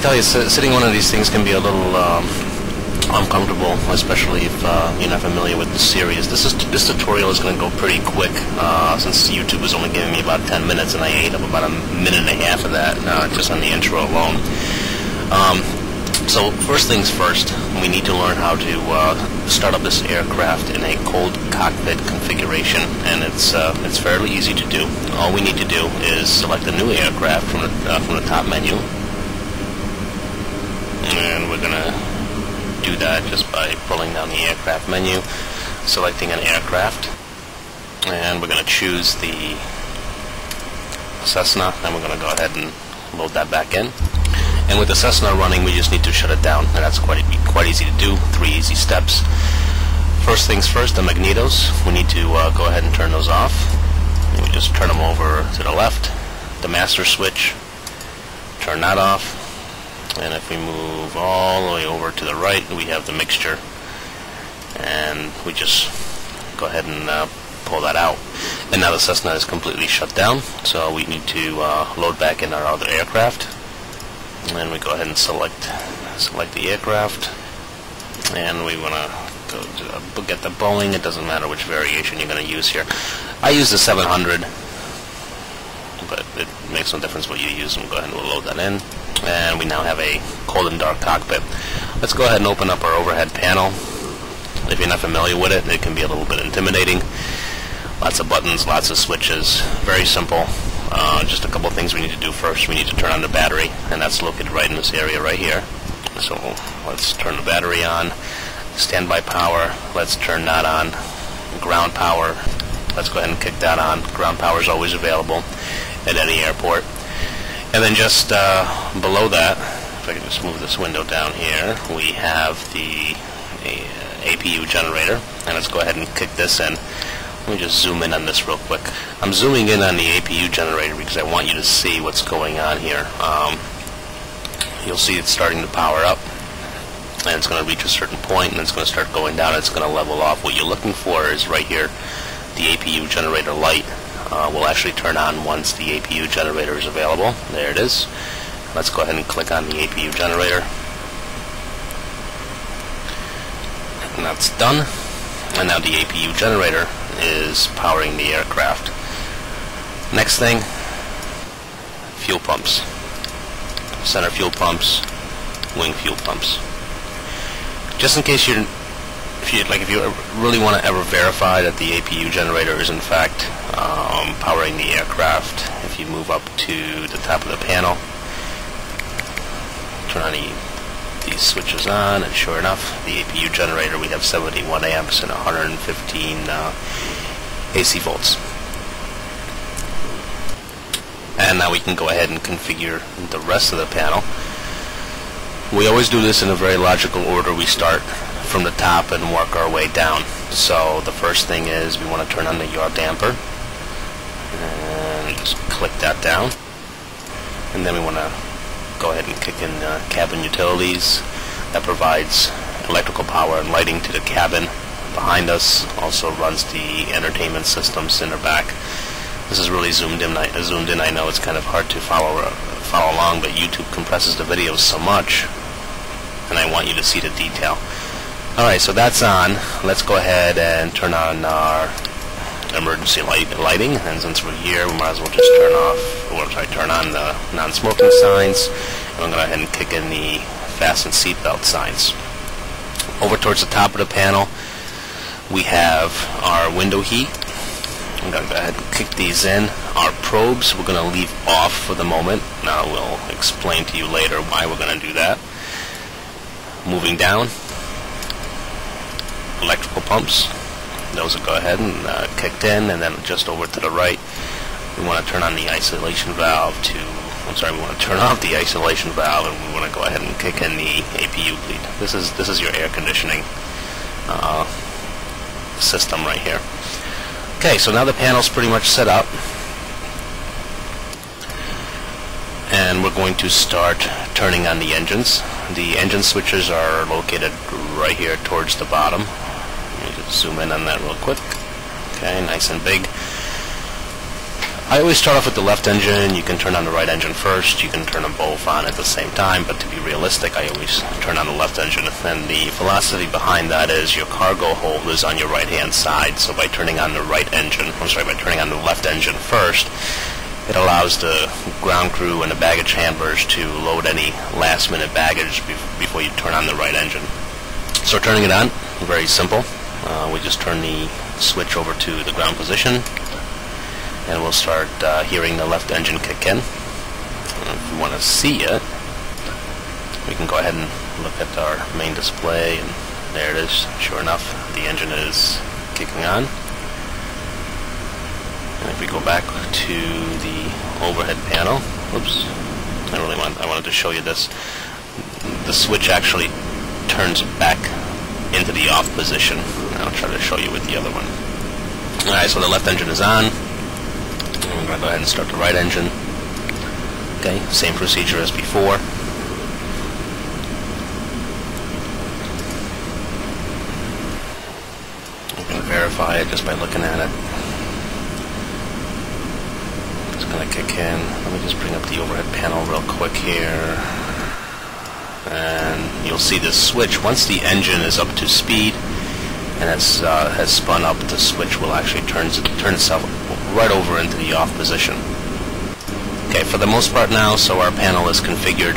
tell you, sitting one of these things can be a little uncomfortable, especially if you're not familiar with the series. This tutorial is going to go pretty quick, since YouTube was only giving me about 10 minutes, and I ate up about a minute and a half of that just on the intro alone. So first things first, we need to learn how to start up this aircraft in a cold cockpit configuration, and it's fairly easy to do. All we need to do is select a new aircraft from the top menu, and we're gonna do that just by pulling down the aircraft menu, selecting an aircraft, and we're gonna choose the Cessna, and we're gonna go ahead and load that back in. And with the Cessna running, we just need to shut it down, and that's quite easy to do. 3 easy steps. First things first, the magnetos, we need to go ahead and turn those off. And we just turn them over to the left. The master switch, turn that off. And if we move all the way over to the right, we have the mixture. And we just go ahead and pull that out. And now the Cessna is completely shut down, so we need to load back in our other aircraft. And we go ahead and select the aircraft, and we want to get the Boeing. It doesn't matter which variation you're going to use here. I use the 700, but it makes no difference what you use. We'll go ahead and we'll load that in, and we now have a cold and dark cockpit. Let's go ahead and open up our overhead panel. If you're not familiar with it, it can be a little bit intimidating. Lots of buttons, lots of switches, very simple. Just a couple of things we need to do first. We need to turn on the battery, and that's located right in this area right here. So let's turn the battery on. Standby power, let's turn that on. Ground power, let's go ahead and kick that on. Ground power is always available at any airport. And then just below that, if I can just move this window down here, we have the APU generator, and let's go ahead and kick this in. Let me just zoom in on this real quick. I'm zooming in on the APU generator because I want you to see what's going on here. You'll see it's starting to power up, and it's going to reach a certain point, and it's going to start going down. It's going to level off. What you're looking for is right here, the APU generator light will actually turn on once the APU generator is available. There it is. Let's go ahead and click on the APU generator. And that's done. And now the APU generator is powering the aircraft. Next thing, fuel pumps. Center fuel pumps, wing fuel pumps. Just in case if you really want to ever verify that the APU generator is in fact powering the aircraft, if you move up to the top of the panel, turn on these switches on, and sure enough, the APU generator, we have 71 amps and 115 AC volts. And now we can go ahead and configure the rest of the panel. We always do this in a very logical order. We start from the top and work our way down. So the first thing is we want to turn on the yaw damper, and just click that down. And then we want to go ahead and kick in cabin utilities. That provides electrical power and lighting to the cabin. Behind us also runs the entertainment systems in the back. This is really zoomed in. I know it's kind of hard to follow along, but YouTube compresses the videos so much, and I want you to see the detail. Alright, so that's on. Let's go ahead and turn on our emergency lighting, and since we're here, we might as well just turn on the non-smoking signs, and I'm going to go ahead and kick in the fasten seatbelt signs. Over towards the top of the panel, we have our window heat. I'm going to go ahead and kick these in. Our probes we're going to leave off for the moment. Now we'll explain to you later why we're going to do that. Moving down, electrical pumps. Those will go ahead and kicked in, and then just over to the right, we want to turn on the isolation valve we want to turn off the isolation valve, and we want to go ahead and kick in the APU bleed. This is your air conditioning system right here. Okay, so now the panel's pretty much set up, and we're going to start turning on the engines. The engine switches are located right here towards the bottom. Let me just zoom in on that real quick. Okay, nice and big. I always start off with the left engine. You can turn on the right engine first. You can turn them both on at the same time, but to be realistic, I always turn on the left engine. And the philosophy behind that is your cargo hold is on your right-hand side, so by turning on the by turning on the left engine first, it allows the ground crew and the baggage handlers to load any last-minute baggage before you turn on the right engine. So turning it on, very simple. We just turn the switch over to the ground position, and we'll start hearing the left engine kick in. If we want to see it, we can go ahead and look at our main display, and there it is. Sure enough, the engine is kicking on. And if we go back to the overhead panel, oops, I wanted to show you this. The switch actually turns back into the off position. I'll try to show you with the other one. Alright, so the left engine is on. I'm going to go ahead and start the right engine. Okay, same procedure as before. You can verify it just by looking at it. It's going to kick in. Let me just bring up the overhead panel real quick here. And you'll see this switch, once the engine is up to speed and has spun up, the switch will actually turn itself right over into the off position. Okay, for the most part now, so our panel is configured,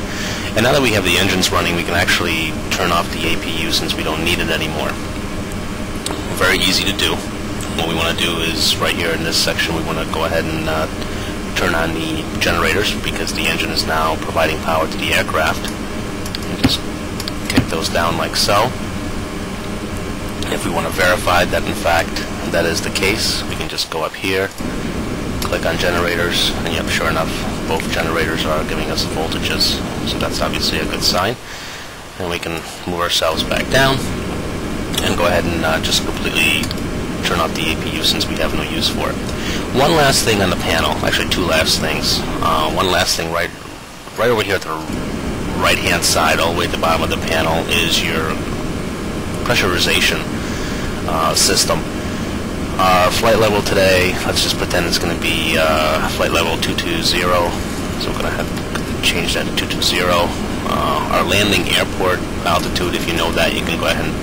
and now that we have the engines running, we can actually turn off the APU since we don't need it anymore. Very easy to do. What we want to do is, right here in this section, we want to go ahead and turn on the generators, because the engine is now providing power to the aircraft. And just kick those down like so. If we want to verify that in fact that is the case, we can just go up here, click on generators, and yep, sure enough, both generators are giving us voltages, so that's obviously a good sign. And we can move ourselves back down and go ahead and just completely turn off the APU since we have no use for it. One last thing on the panel, actually two last things. One last thing right over here at the right hand side, all the way at the bottom of the panel, is your pressurization system. Flight level today, let's just pretend it's going to be flight level 220, so I'm going to have to change that to 220. Our landing airport altitude, if you know that, you can go ahead and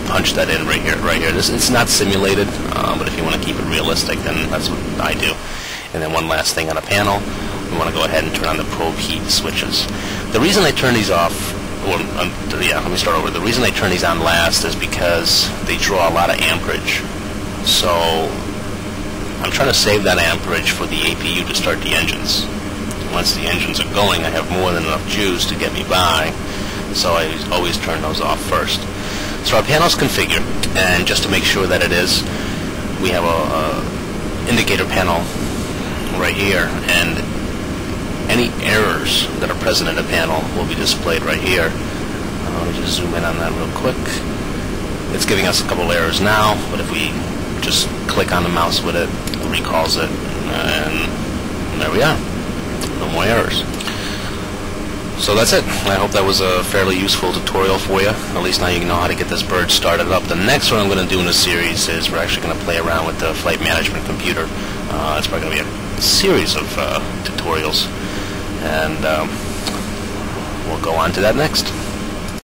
punch that in right here. It's not simulated, but if you want to keep it realistic, then that's what I do. And then one last thing on the panel, we want to go ahead and turn on the probe heat switches. The reason I turn these off, let me start over. The reason I turn these on last is because they draw a lot of amperage. So I'm trying to save that amperage for the APU to start the engines. Once the engines are going, I have more than enough juice to get me by, so I always turn those off first. So our panel's configured, and just to make sure that it is, we have a indicator panel right here, and any errors that are present in the panel will be displayed right here. Let me just zoom in on that real quick. It's giving us a couple errors now, but if we just click on the mouse with it, it recalls it, and there we are. No more errors. So that's it. I hope that was a fairly useful tutorial for you. At least now you know how to get this bird started up. The next one I'm going to do in the series is we're actually going to play around with the flight management computer. It's probably going to be a series of tutorials, and we'll go on to that next.